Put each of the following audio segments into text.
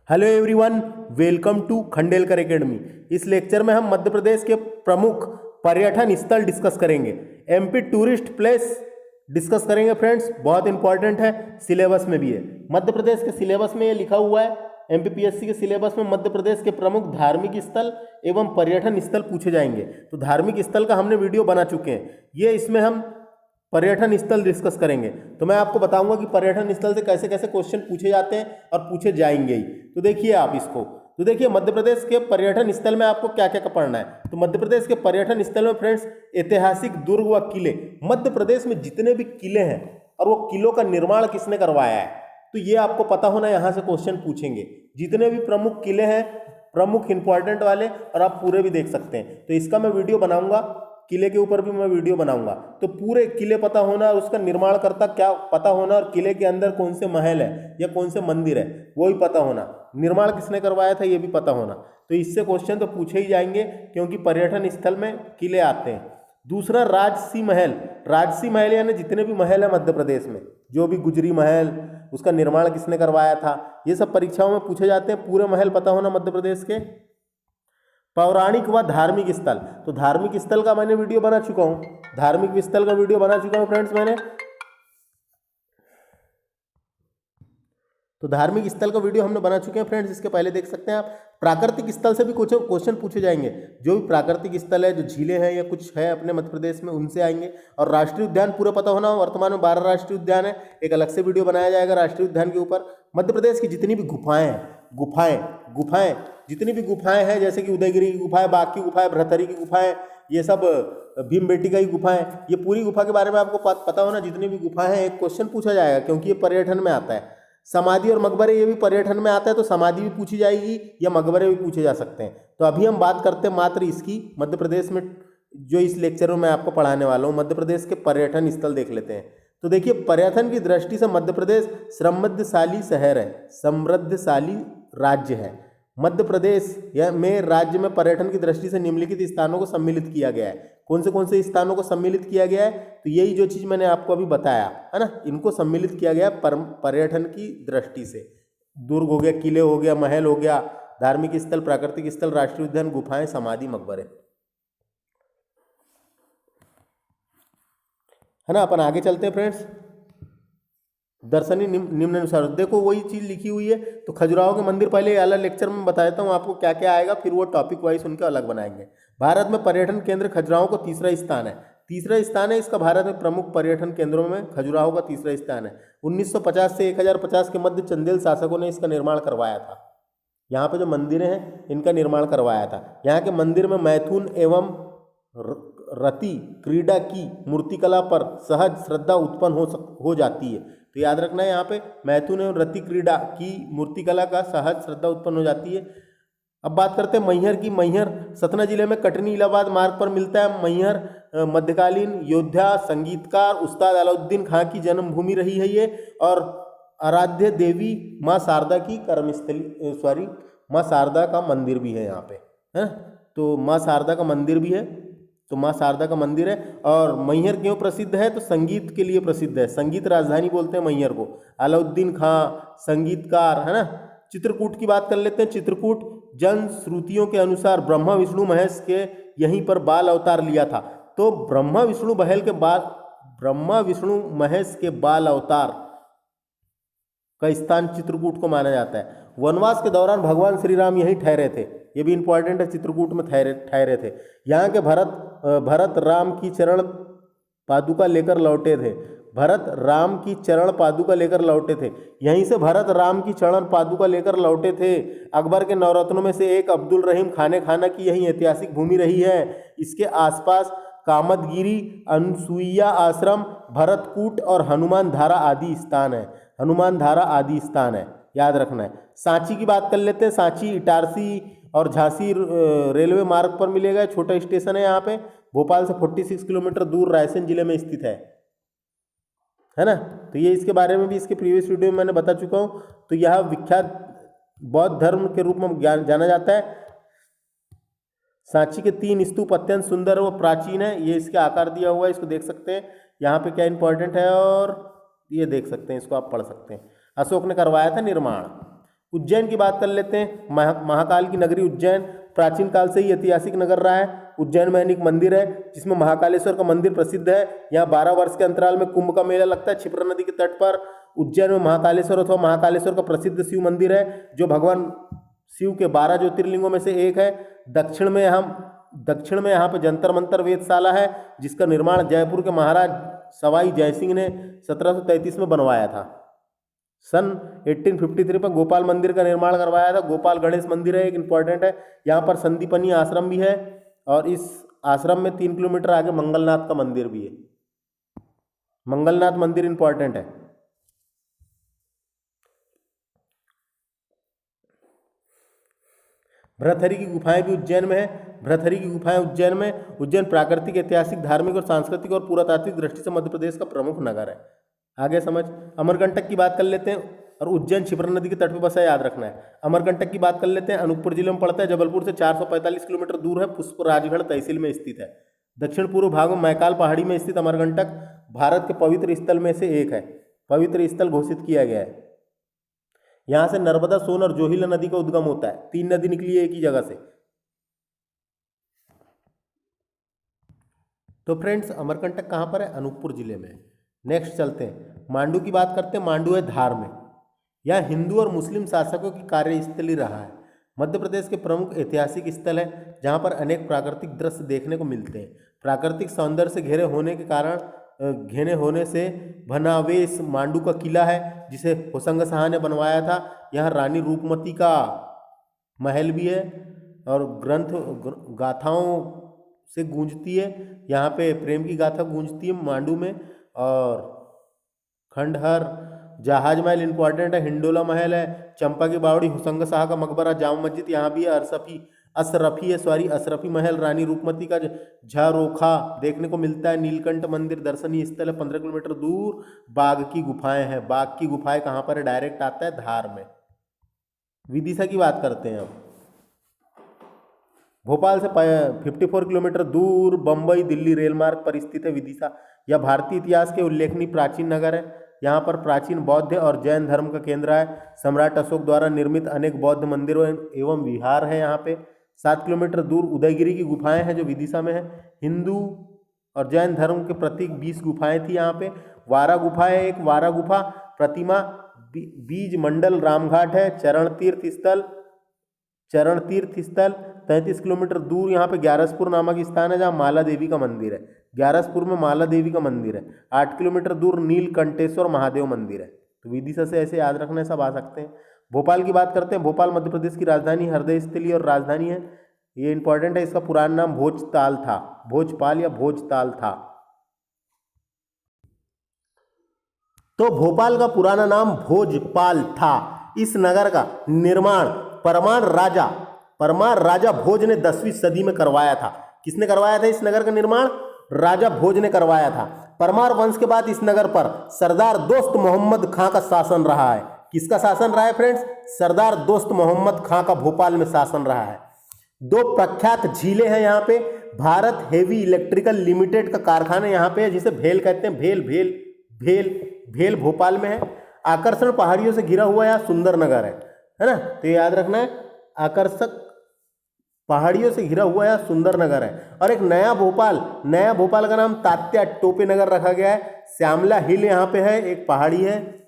Hello everyone, welcome to Khandelkar academy. इस lecture में हम मध्य प्रदेश के प्रमुख पर्यटन स्थल डिस्कस करेंगे। एमपी टूरिस्ट प्लेस डिस्कस करेंगे फ्रेंड्स, बहुत इंपॉर्टेंट है, सिलेबस में भी है। मध्य प्रदेश के सिलेबस में ये लिखा हुआ है, एमपीपीएससी के सिलेबस में मध्य प्रदेश के प्रमुख धार्मिक स्थल एवं पर्यटन स्थल पूछे जाएंगे। तो धार्मिक स्थल का हमने वीडियो बना चुके हैं, ये इसमें हम पर्यटन स्थल डिस्कस करेंगे। तो मैं आपको बताऊंगा कि पर्यटन स्थल से कैसे कैसे क्वेश्चन पूछे जाते हैं और पूछे जाएंगे ही। तो देखिए आप इसको, तो देखिए मध्य प्रदेश के पर्यटन स्थल में आपको क्या क्या पढ़ना है। तो मध्य प्रदेश के पर्यटन स्थल में फ्रेंड्स, ऐतिहासिक दुर्ग व किले। मध्य प्रदेश में जितने भी किले हैं और वो किलों का निर्माण किसने करवाया है, तो ये आपको पता होना, यहाँ से क्वेश्चन पूछेंगे। जितने भी प्रमुख किले हैं, प्रमुख इंपॉर्टेंट वाले, और आप पूरे भी देख सकते हैं। तो इसका मैं वीडियो बनाऊंगा, किले के ऊपर भी मैं वीडियो बनाऊंगा। तो पूरे किले पता होना, उसका निर्माणकर्ता क्या पता होना, और किले के अंदर कौन से महल है या कौन से मंदिर है वो भी पता होना, निर्माण किसने करवाया था ये भी पता होना। तो इससे क्वेश्चन तो पूछे ही जाएंगे, क्योंकि पर्यटन स्थल में किले आते हैं। दूसरा, राजसी महल। राजसी महल यानी जितने भी महल है मध्य प्रदेश में, जो भी गुजरी महल, उसका निर्माण किसने करवाया था, ये सब परीक्षाओं में पूछे जाते हैं। पूरे महल पता होना मध्य प्रदेश के। पौराणिक व धार्मिक स्थल। तो धार्मिक स्थल का मैंने वीडियो बना चुका हूँ, धार्मिक स्थल का वीडियो बना चुका हूँ फ्रेंड्स मैंने। तो धार्मिक स्थल का वीडियो हमने बना चुके हैं फ्रेंड्स, इसके पहले देख सकते हैं आप। प्राकृतिक स्थल से भी कुछ क्वेश्चन पूछे जाएंगे, जो भी प्राकृतिक स्थल है, जो झीलें हैं या कुछ है अपने मध्य प्रदेश में, उनसे आएंगे। और राष्ट्रीय उद्यान पूरा पता होना, वर्तमान में 12 राष्ट्रीय उद्यान है, एक अलग से वीडियो बनाया जाएगा राष्ट्रीय उद्यान के ऊपर। मध्य प्रदेश की जितनी भी गुफाएं हैं, गुफाएं जितनी भी गुफाएं हैं, जैसे कि उदयगिरी की गुफाएं, बाघ की गुफाएं, भ्रतरी की गुफाएं, ये सब भीमबेटका की गुफाएं, ये पूरी गुफा के बारे में आपको पता होना। जितनी भी गुफाएं हैं, एक क्वेश्चन पूछा जाएगा, क्योंकि ये पर्यटन में आता है। समाधि और मकबरे, ये भी पर्यटन में आता है, तो समाधि भी पूछी जाएगी या मकबरे भी पूछे जा सकते हैं। तो अभी हम बात करते हैं मात्र इसकी, मध्य प्रदेश में जो इस लेक्चर में मैं आपको पढ़ाने वाला हूँ, मध्य प्रदेश के पर्यटन स्थल देख लेते हैं। तो देखिए, पर्यटन की दृष्टि से मध्य प्रदेश समृद्धशाली शहर है, समृद्धशाली राज्य है। मध्य प्रदेश में राज्य में पर्यटन की दृष्टि से निम्नलिखित स्थानों को सम्मिलित किया गया है। कौन से स्थानों को सम्मिलित किया गया है, तो यही जो चीज़ मैंने आपको अभी बताया है ना, इनको सम्मिलित किया गया पर्यटन की दृष्टि से। दुर्ग हो गया, किले हो गया, महल हो गया, धार्मिक स्थल, प्राकृतिक स्थल, राष्ट्रीय उद्यान, गुफाएं, समाधि, मकबरे, है ना। अपन आगे चलते हैं फ्रेंड्स। दर्शनीय निम्नानुसार, देखो वही चीज़ लिखी हुई है। तो खजुराहो के मंदिर पहले अलग लेक्चर में बता देता हूँ आपको क्या क्या आएगा, फिर वो टॉपिक वाइज उनके अलग बनाएंगे। भारत में पर्यटन केंद्र खजुराहो को तीसरा स्थान है, तीसरा स्थान है इसका। भारत में प्रमुख पर्यटन केंद्रों में खजुराहो का तीसरा स्थान है। 1950 से 1050 के मध्य चंदेल शासकों ने इसका निर्माण करवाया था। यहाँ पे जो मंदिरें हैं, इनका निर्माण करवाया था। यहाँ के मंदिर में मैथुन एवं रति क्रीड़ा की मूर्तिकला पर सहज श्रद्धा उत्पन्न हो जाती है। तो याद रखना है, यहाँ पे मैथुन एवं रति क्रीड़ा की मूर्तिकला का सहज श्रद्धा उत्पन्न हो जाती है। अब बात करते हैं मैहर की। मैहर सतना जिले में कटनी इलाहाबाद मार्ग पर मिलता है। मैहर मध्यकालीन योद्धा, संगीतकार उस्ताद अलाउद्दीन खां की जन्मभूमि रही है ये, और आराध्य देवी माँ शारदा की कर्मस्थली, माँ शारदा का मंदिर भी है यहाँ पे, है। तो माँ शारदा का मंदिर भी है, तो माँ शारदा का मंदिर है। और मैहर क्यों प्रसिद्ध है, तो संगीत के लिए प्रसिद्ध है, संगीत राजधानी बोलते हैं मैहर को। अलाउद्दीन खां संगीतकार, है ना। चित्रकूट की बात कर लेते हैं। चित्रकूट जन श्रुतियों के अनुसार ब्रह्मा विष्णु महेश के यहीं पर बाल अवतार लिया था। तो ब्रह्मा विष्णु महेश के बाल अवतार का स्थान चित्रकूट को माना जाता है। वनवास के दौरान भगवान श्री राम यहीं ठहरे थे, ये भी इंपॉर्टेंट है, चित्रकूट में ठहरे थे। यहाँ के भरत राम की चरण पादुका लेकर लौटे थे। भरत राम की चरण पादुका लेकर लौटे थे, यहीं से भरत राम की चरण पादुका लेकर लौटे थे। अकबर के नवरत्नों में से एक अब्दुल रहीम खाना की यही ऐतिहासिक भूमि रही है। इसके आसपास कामतगिरी, अनसुईया आश्रम, भरतकूट और हनुमान धारा आदि स्थान है, याद रखना है। सांची की बात कर लेते हैं। सांची इटारसी और झांसी रेलवे मार्ग पर मिलेगा, छोटा स्टेशन है यहाँ पे। भोपाल से 46 किलोमीटर दूर रायसेन जिले में स्थित है ना। तो ये इसके बारे में भी इसके प्रीवियस वीडियो में मैंने बता चुका हूँ। तो यह विख्यात बौद्ध धर्म के रूप में जाना जाता है। सांची के 3 स्तूप अत्यंत सुंदर व प्राचीन है, ये इसके आकार दिया हुआ है, इसको देख सकते हैं। यहाँ पे क्या इंपॉर्टेंट है, और ये देख सकते हैं, इसको आप पढ़ सकते हैं। अशोक ने करवाया था निर्माण। उज्जैन की बात कर लेते हैं। महाकाल की नगरी उज्जैन प्राचीन काल से ही ऐतिहासिक नगर रहा है। उज्जैन में अनेक मंदिर है जिसमें महाकालेश्वर का मंदिर प्रसिद्ध है। यहाँ 12 वर्ष के अंतराल में कुंभ का मेला लगता है। क्षिप्रा नदी के तट पर उज्जैन में महाकालेश्वर अथवा महाकालेश्वर का प्रसिद्ध शिव मंदिर है जो भगवान शिव के 12 ज्योतिर्लिंगों में से एक है। दक्षिण में यहाँ पे जंतर मंतर वेधशाला है जिसका निर्माण जयपुर के महाराज सवाई जयसिंह ने 1733 में बनवाया था। सन 1853 में गोपाल मंदिर का निर्माण करवाया था। गोपाल गणेश मंदिर है, एक इंपॉर्टेंट है। यहाँ पर संदीपनी आश्रम भी है और इस आश्रम में 3 किलोमीटर आगे मंगलनाथ का मंदिर भी है। मंगलनाथ मंदिर इंपॉर्टेंट है। भृतहरि की गुफाएं भी उज्जैन में है। भृतहरि की गुफाएं उज्जैन में। उज्जैन प्राकृतिक, ऐतिहासिक, धार्मिक और सांस्कृतिक और पुरातात्विक दृष्टि से मध्य प्रदेश का प्रमुख नगर है। आगे समझ। अमरकंटक की बात कर लेते हैं और उज्जैन क्षिप्रा नदी के तट पर बसा है, याद रखना है। अमरकंटक की बात कर लेते हैं। अनूपपुर जिले में पड़ता है। जबलपुर से 445 किलोमीटर दूर है। पुष्पराजगढ़ तहसील में स्थित है। दक्षिण पूर्व भाग में मैकाल पहाड़ी में स्थित अमरकंटक भारत के पवित्र स्थल में से एक है। पवित्र स्थल घोषित किया गया है। यहाँ से नर्मदा, सोन और जोहिला नदी का उद्गम होता है। 3 नदी निकली है एक ही जगह से। तो फ्रेंड्स, अमरकंटक कहाँ पर है? अनूपपुर जिले में। नेक्स्ट चलते हैं, मांडू की बात करते हैं। मांडू है धार में। यह हिंदू और मुस्लिम शासकों की कार्यस्थली रहा है। मध्य प्रदेश के प्रमुख ऐतिहासिक स्थल है जहाँ पर अनेक प्राकृतिक दृश्य देखने को मिलते हैं। प्राकृतिक सौंदर्य से घिरे होने से भनावेश मांडू का किला है जिसे होशंग शाह ने बनवाया था। यहाँ रानी रूपमती का महल भी है और गाथाओं से गूंजती है। यहाँ पे प्रेम की गाथा गूंजती है मांडू में। और खंडहर, जहाज महल इंपॉर्टेंट है। हिंडोला महल है। चंपा की बावड़ी, होशंग शाह का मकबरा, जामा मस्जिद यहाँ भी है। अशरफी महल, रानी रूपमती का झारोखा देखने को मिलता है। नीलकंठ मंदिर दर्शनीय स्थल है 15 किलोमीटर दूर। बाघ की गुफाएं हैं। बाघ की गुफाएं कहाँ पर है? डायरेक्ट आता है धार में। विदिशा की बात करते हैं अब। भोपाल से 54 किलोमीटर दूर बम्बई दिल्ली रेल मार्ग पर स्थित है विदिशा। यह भारतीय इतिहास के उल्लेखनीय प्राचीन नगर है। यहाँ पर प्राचीन बौद्ध और जैन धर्म का केंद्र है। सम्राट अशोक द्वारा निर्मित अनेक बौद्ध मंदिरों एवं विहार है। यहाँ पे 7 किलोमीटर दूर उदयगिरी की गुफाएं हैं जो विदिशा में है। हिंदू और जैन धर्म के प्रतीक 20 गुफाएं थी यहाँ पे। वारा गुफा है एक। वारा गुफा प्रतिमा बीज मंडल रामघाट है। चरण तीर्थ स्थल 33 किलोमीटर दूर यहाँ पे ग्यारसपुर नामक स्थान है जहाँ माला देवी का मंदिर है। ग्यारसपुर में माला देवी का मंदिर है। 8 किलोमीटर दूर नीलकंठेश्वर महादेव मंदिर है। तो विदिशा से ऐसे याद रखना है, सब आ सकते हैं। भोपाल की बात करते हैं। भोपाल मध्य प्रदेश की राजधानी, हृदय स्थली और राजधानी है। ये इंपॉर्टेंट है। इसका पुराना नाम भोजताल था। भोजपाल या भोजताल था। तो भोपाल का पुराना नाम भोजपाल था। इस नगर का निर्माण परमार राजा भोज ने 10वीं सदी में करवाया था। किसने करवाया था इस नगर का निर्माण? राजा भोज ने करवाया था। परमार वंश के बाद इस नगर पर सरदार दोस्त मोहम्मद खां का शासन रहा है। किसका शासन रहा है फ्रेंड्स? सरदार दोस्त मोहम्मद खां का भोपाल में शासन रहा है। 2 प्रख्यात झीलें हैं यहाँ पे। भारत हेवी इलेक्ट्रिकल लिमिटेड का कारखाना यहाँ पे है जिसे भेल कहते हैं। भेल भोपाल में है। आकर्षण पहाड़ियों से घिरा हुआ यह सुंदर नगर है ना। तो याद रखना है, आकर्षक पहाड़ियों से घिरा हुआ यह सुंदर नगर है। और एक नया भोपाल का नाम तात्या टोपे नगर रखा गया है। श्यामला हिल यहाँ पे है, एक पहाड़ी है।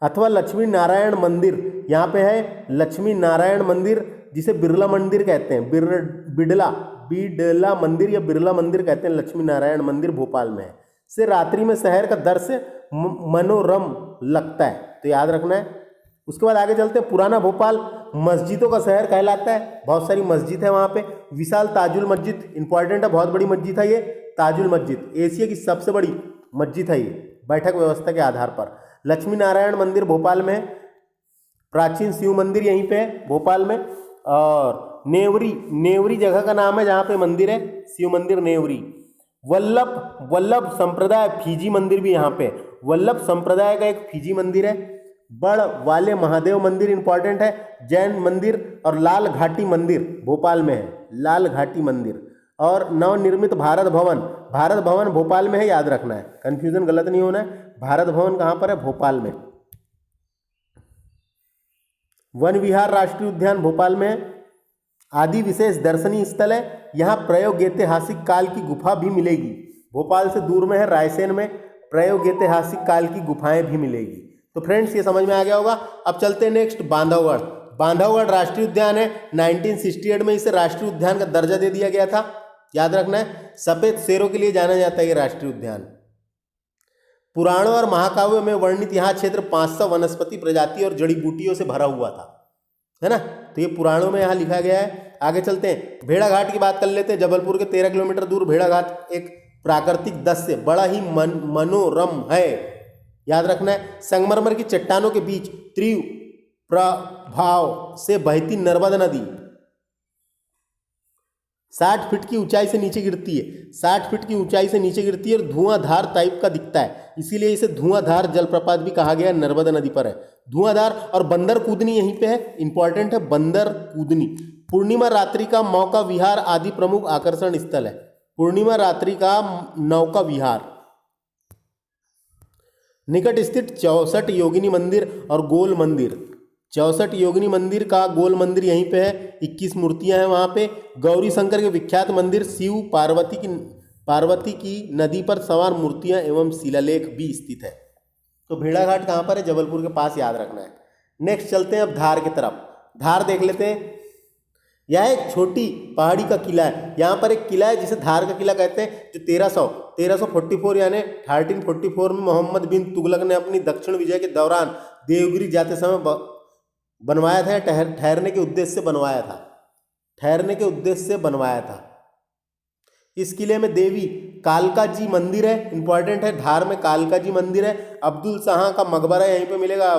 अथवा लक्ष्मी नारायण मंदिर यहाँ पे है। लक्ष्मी नारायण मंदिर जिसे बिरला मंदिर कहते हैं। बिडला मंदिर या बिरला मंदिर कहते हैं। लक्ष्मी नारायण मंदिर भोपाल में है। से रात्रि में शहर का दृश्य मनोरम लगता है, तो याद रखना है। उसके बाद आगे चलते हैं। पुराना भोपाल मस्जिदों का शहर कहलाता है। बहुत सारी मस्जिद है वहाँ पे। विशाल ताजुल मस्जिद इंपॉर्टेंट है, बहुत बड़ी मस्जिद है ये। ताजुल मस्जिद एशिया की सबसे बड़ी मस्जिद है ये, बैठक व्यवस्था के आधार पर। लक्ष्मी नारायण मंदिर भोपाल में है। प्राचीन शिव मंदिर यहीं पे है भोपाल में। और नेवरी जगह का नाम है जहाँ पे मंदिर है, शिव मंदिर नेवरी। वल्लभ संप्रदाय फिजी मंदिर भी यहाँ पे। वल्लभ संप्रदाय का एक फिजी मंदिर है। बड़ वाले महादेव मंदिर इंपॉर्टेंट है। जैन मंदिर और लाल घाटी मंदिर भोपाल में है। लाल घाटी मंदिर और नवनिर्मित भारत भवन भोपाल में है, याद रखना है, कंफ्यूजन गलत नहीं होना है। भारत भवन कहाँ पर है? भोपाल में। वन विहार राष्ट्रीय उद्यान भोपाल में है। आदि विशेष दर्शनीय स्थल है, यहाँ प्रागैतिहासिक काल की गुफा भी मिलेगी। भोपाल से दूर में है, रायसेन में प्रागैतिहासिक काल की गुफाएं भी मिलेगी। तो फ्रेंड्स ये समझ में आ गया होगा। अब चलते हैं नेक्स्ट, बांधवगढ़। बांधवगढ़ राष्ट्रीय उद्यान है। 1968 में इसे राष्ट्रीय उद्यान का दर्जा दे दिया गया था, याद रखना है। सफेद शेरों के लिए जाना जाता है ये राष्ट्रीय उद्यान। पुराणों और महाकाव्यों में वर्णित यहाँ क्षेत्र 500 वनस्पति प्रजाति और जड़ी बूटियों से भरा हुआ था, है ना। तो ये पुराणों में यहाँ लिखा गया है। आगे चलते हैं, भेड़ाघाट की बात कर लेते हैं। जबलपुर के 13 किलोमीटर दूर भेड़ाघाट एक प्राकृतिक दृश्य बड़ा ही मनोरम है, याद रखना है। संगमरमर की चट्टानों के बीच तीव्र प्रभाव से बहती नर्मदा नदी 60 फीट की ऊंचाई से नीचे गिरती है। 60 फीट की ऊंचाई से नीचे गिरती है और धुआंधार टाइप का दिखता है, इसीलिए इसे धुआंधार जलप्रपात भी कहा गया, नर्मदा नदी पर है धुआंधार। और बंदर कूदनी यहीं पे है, इंपॉर्टेंट है बंदर कूदनी। पूर्णिमा रात्रि का मौका विहार आदि प्रमुख आकर्षण स्थल है। पूर्णिमा रात्रि का नौका विहार। निकट स्थित 64 योगिनी मंदिर और गोल मंदिर। 64 योगिनी मंदिर का गोल मंदिर यहीं पे है, 21 मूर्तियां हैं वहाँ पे। गौरी शंकर के विख्यात मंदिर, शिव पार्वती की नदी पर सवार मूर्तियां एवं शिलालेख भी स्थित है। तो भेड़ाघाट कहाँ पर है? जबलपुर के पास, याद रखना है। नेक्स्ट चलते हैं अब धार की तरफ। धार देख लेते हैं। यह एक छोटी पहाड़ी का किला है। यहाँ पर एक किला है जिसे धार का किला कहते हैं, जो 1344 यानी 1344 में मोहम्मद बिन तुगलक ने अपनी दक्षिण विजय के दौरान देवगिरी जाते समय बनवाया था। ठहरने के उद्देश्य से बनवाया था। ठहरने के उद्देश्य से बनवाया था। इस किले में देवी कालका जी मंदिर है, इंपॉर्टेंट है। धार में कालका जी मंदिर है। अब्दुल शाह का मकबरा यहीं पे मिलेगा।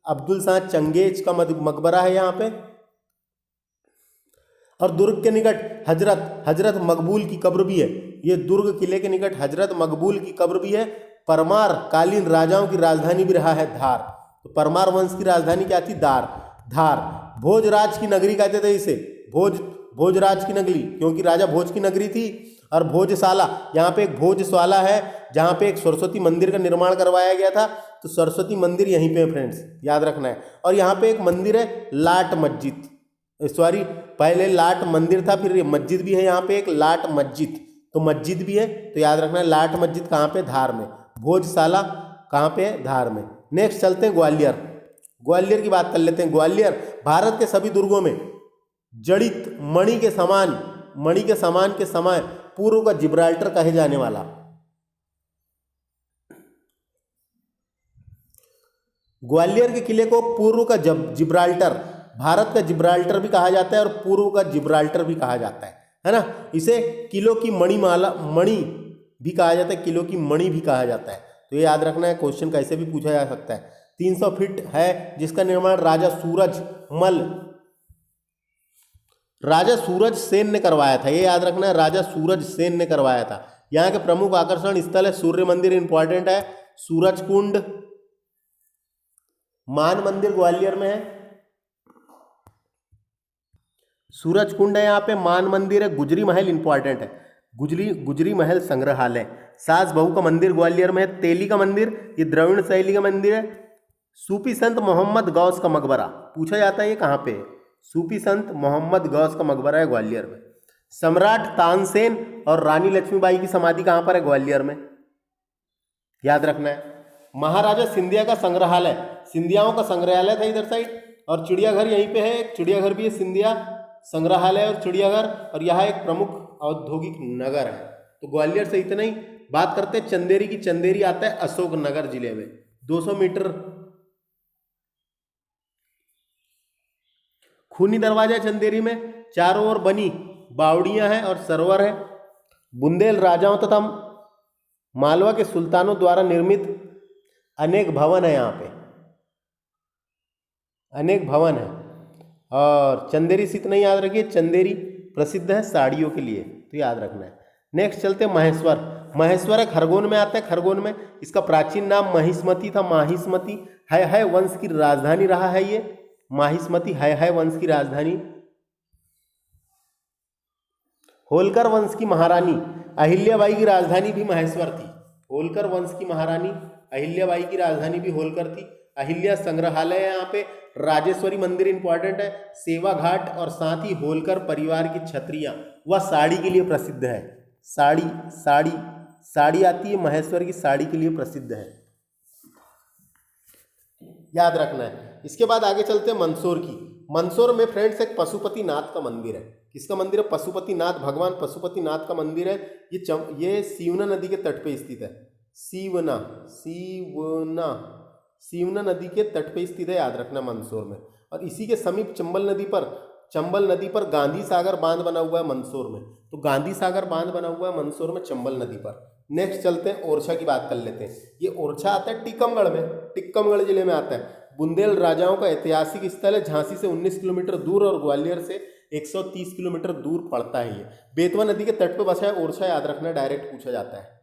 अब्दुल शाह चंगेज का मकबरा है यहाँ पे। और दुर्ग के निकट हजरत मकबूल की कब्र भी है। ये दुर्ग किले के निकट हजरत मकबूल की कब्र भी है। परमार कालीन राजाओं की राजधानी भी रहा है धार। तो परमार वंश की राजधानी क्या थी? धार। भोजराज की नगरी कहते थे इसे, भोजराज की नगरी, क्योंकि राजा भोज की नगरी थी। और भोजशाला, यहाँ पे एक भोजशाला है जहाँ पे एक सरस्वती मंदिर का निर्माण करवाया गया था। तो सरस्वती मंदिर यहीं पे है फ्रेंड्स, याद रखना है। और यहाँ पे एक मंदिर है लाट मस्जिद, सॉरी पहले लाट मंदिर था, फिर मस्जिद भी है यहाँ पे एक लाट मस्जिद। तो मस्जिद भी है, तो याद रखना है। लाट मस्जिद कहाँ पे? धार में। भोजशाला कहाँ पे? धार में। नेक्स्ट चलते हैं ग्वालियर। ग्वालियर की बात कर लेते हैं। ग्वालियर भारत के सभी दुर्गों में जड़ित मणि के समान के समय पूर्व का जिब्राल्टर कहे जाने वाला। ग्वालियर के किले को पूर्व का जिब्राल्टर, भारत का जिब्राल्टर भी कहा जाता है और पूर्व का जिब्राल्टर भी कहा जाता है ना। इसे किलो की मणि भी कहा जाता है, किलो की मणि भी कहा जाता है। तो ये याद रखना है, क्वेश्चन कैसे भी पूछा जा सकता है। 300 फीट है, जिसका निर्माण राजा सूरज सेन ने करवाया था। ये याद रखना है, राजा सूरज सेन ने करवाया था। यहाँ के प्रमुख आकर्षण स्थल है सूर्य मंदिर, इंपॉर्टेंट है। सूरज कुंड, मान मंदिर ग्वालियर में है। सूरज कुंड है यहाँ पे, मान मंदिर है। गुजरी महल इंपॉर्टेंट है, गुजरी महल संग्रहालय। सास बहू का मंदिर ग्वालियर में है। तेली का मंदिर, ये द्रविड़ शैली का मंदिर है। सूफी संत मोहम्मद गौस का मकबरा पूछा जाता है, ये कहाँ पे है? सूफी संत मोहम्मद गौस का मकबरा है ग्वालियर में। सम्राट तानसेन और रानी लक्ष्मीबाई की समाधि कहाँ पर है? ग्वालियर में, याद रखना है। महाराजा सिंधिया का संग्रहालय, सिंधियाओं का संग्रहालय था इधर साइड। और चिड़ियाघर यहीं पे है, एक चिड़ियाघर भी है, सिंधिया संग्रहालय और चिड़ियाघर। और यहाँ एक प्रमुख औद्योगिक नगर है। तो ग्वालियर से इतना ही। बात करते हैं चंदेरी की। चंदेरी आता है अशोकनगर जिले में। 200 मीटर खूनी दरवाजा है चंदेरी में। चारों ओर बनी बावड़ियां हैं और सरोवर है। बुंदेल राजाओं तथा मालवा के सुल्तानों द्वारा निर्मित अनेक भवन है यहाँ पे, अनेक भवन है। और चंदेरी से इतना ही याद रखिए, चंदेरी प्रसिद्ध है साड़ियों के लिए, तो याद रखना है। नेक्स्ट चलते हैं महेश्वर। महेश्वर है खरगोन में आता है। खरगोन में इसका प्राचीन नाम महिष्मती था। माहिष्मती है वंश की राजधानी रहा है। ये माहिष्मती है वंश की राजधानी। होलकर वंश की महारानी अहिल्याबाई की राजधानी भी महेश्वर थी। होलकर वंश की महारानी अहिल्याबाई की राजधानी भी होलकर थी। अहिल्या संग्रहालय है यहाँ पे, राजेश्वरी मंदिर इंपॉर्टेंट है, सेवा घाट और साथ ही होलकर परिवार की छतरियाँ, वह साड़ी के लिए प्रसिद्ध है। साड़ी साड़ी साड़ी आती है, महेश्वर की साड़ी के लिए प्रसिद्ध है, याद रखना है। इसके बाद आगे चलते हैं मंदसौर की। मंदसौर में फ्रेंड्स एक पशुपतिनाथ का मंदिर है। किसका मंदिर है? पशुपतिनाथ, भगवान पशुपतिनाथ का मंदिर है। ये सीवना नदी के तट पे स्थित है। सीवना सीवना सीवना नदी के तट पे स्थित है, याद रखना मंदसौर में। और इसी के समीप चंबल नदी पर गांधी सागर बांध बना हुआ है मंदसौर में। तो गांधी सागर बांध बना हुआ है मंदसौर में चंबल नदी पर। नेक्स्ट चलते हैं ओरछा की बात कर लेते हैं। ये ओरछा आता है टीकमगढ़ में, टीकमगढ़ जिले में आता है। बुंदेल राजाओं का ऐतिहासिक स्थल है। झांसी से 19 किलोमीटर दूर और ग्वालियर से 130 किलोमीटर दूर पड़ता है। ये बेतवा नदी के तट पर बसा है ओरछा, याद रखना, डायरेक्ट पूछा जाता है।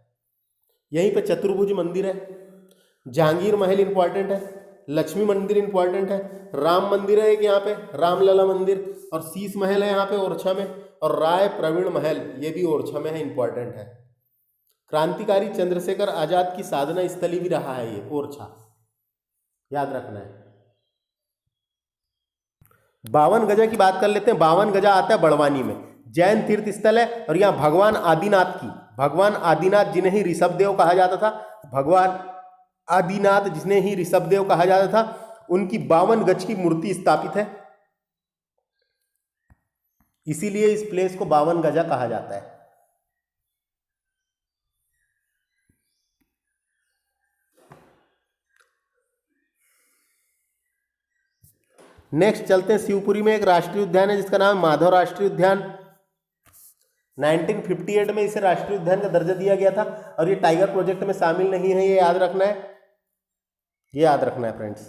यहीं पे चतुर्भुज मंदिर है, जहांगीर महल इंपॉर्टेंट है, लक्ष्मी मंदिर इंपॉर्टेंट है, राम मंदिर है एक यहाँ पे, रामलला मंदिर, और शीश महल है यहाँ पे ओरछा में, और राय प्रवीण महल ये भी ओरछा में है, इंपॉर्टेंट है। क्रांतिकारी चंद्रशेखर आजाद की साधना स्थली भी रहा है ये ओरछा, याद रखना है। 52 गजा की बात कर लेते हैं। 52 गजा आता है बड़वानी में, जैन तीर्थ स्थल है। और यहाँ भगवान आदिनाथ जिन्हें ही ऋषभदेव कहा जाता था, भगवान आदिनाथ जिन्हें ही ऋषभदेव कहा जाता था, उनकी 52 गज की मूर्ति स्थापित है। इसीलिए इस प्लेस को 52 गजा कहा जाता है। नेक्स्ट चलते हैं शिवपुरी में एक राष्ट्रीय उद्यान है जिसका नाम माधव राष्ट्रीय उद्यान। 1958 में इसे राष्ट्रीय उद्यान का दर्जा दिया गया था और ये टाइगर प्रोजेक्ट में शामिल नहीं है, ये याद रखना है, ये याद रखना है फ्रेंड्स,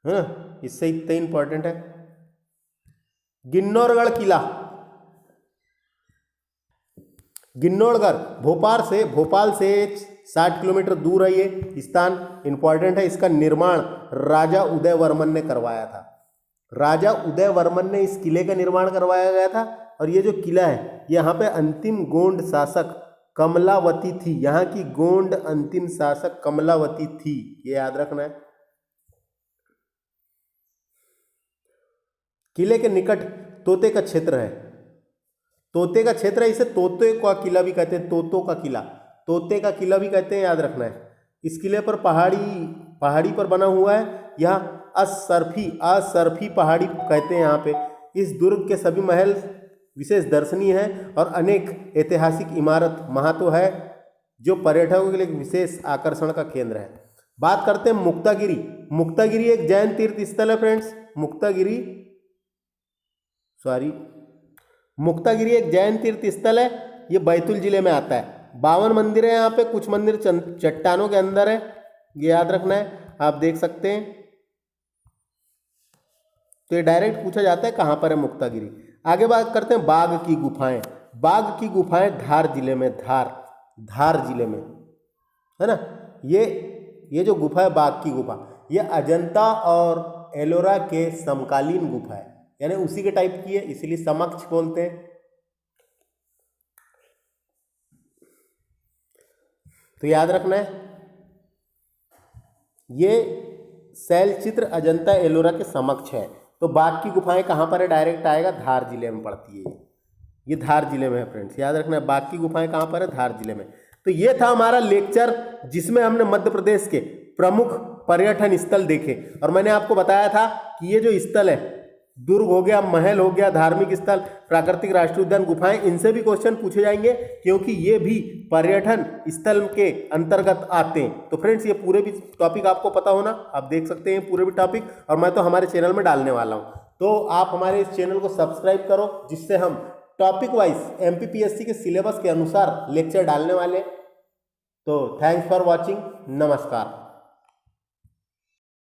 है ना, इससे इतना इंपॉर्टेंट है। गिन्नौरगढ़ किला, गिन्नौरगढ़ भोपाल से 60 किलोमीटर दूर है ये स्थान, इंपॉर्टेंट है। इसका निर्माण राजा उदय वर्मन ने करवाया था। राजा उदय वर्मन ने इस किले का निर्माण करवाया गया था। और ये जो किला है, यहाँ पे अंतिम गोंड शासक कमलावती थी, यहाँ की गोंड अंतिम शासक कमलावती थी, ये याद रखना है। किले के निकट तोते का क्षेत्र है, तोते का क्षेत्र है, इसे तोते का किला भी कहते हैं, तोतों का किला, तोते का किला भी कहते हैं, याद रखना है। इस किले पर पहाड़ी पर बना हुआ है, यह असरफी पहाड़ी कहते हैं यहाँ पे। इस दुर्ग के सभी महल विशेष दर्शनीय है और अनेक ऐतिहासिक इमारत महत्व है जो पर्यटकों के लिए विशेष आकर्षण का केंद्र है। बात करते हैं मुक्तागिरी। मुक्तागिरी एक जैन तीर्थ स्थल है फ्रेंड्स। मुक्तागिरी एक जैन तीर्थ स्थल है, ये बैतूल जिले में आता है। 52 मंदिर है यहाँ पे, कुछ मंदिर चट्टानों के अंदर है, ये याद रखना है, आप देख सकते हैं। तो ये डायरेक्ट पूछा जाता है कहाँ पर है मुक्तागिरी। आगे बात करते हैं बाघ की गुफाएं। बाघ की गुफाएं धार जिले में, धार जिले में, है ना। ये जो गुफा है बाघ की गुफा, ये अजंता और एलोरा के समकालीन गुफा है, यानी उसी के टाइप की है, इसीलिए समक्ष बोलते हैं। तो याद रखना है, ये शैल चित्र अजंता एलोरा के समक्ष है। तो बाघ की गुफाएं कहाँ पर है, डायरेक्ट आएगा, धार जिले में पड़ती है ये धार जिले में है फ्रेंड्स, याद रखना है। बाघ की गुफाएं कहाँ पर है, धार जिले में। तो ये था हमारा लेक्चर जिसमें हमने मध्य प्रदेश के प्रमुख पर्यटन स्थल देखे और मैंने आपको बताया था कि ये जो स्थल है, दुर्ग हो गया, महल हो गया, धार्मिक स्थल, प्राकृतिक राष्ट्रीय उद्यान, गुफाएं, इनसे भी क्वेश्चन पूछे जाएंगे क्योंकि ये भी पर्यटन स्थल के अंतर्गत आते हैं। तो फ्रेंड्स ये पूरे भी टॉपिक आपको पता होना, आप देख सकते हैं पूरे भी टॉपिक, और मैं तो हमारे चैनल में डालने वाला हूँ। तो आप हमारे इस चैनल को सब्सक्राइब करो जिससे हम टॉपिक वाइज MPPSC के सिलेबस के अनुसार लेक्चर डालने वाले। तो थैंक्स फॉर वॉचिंग, नमस्कार।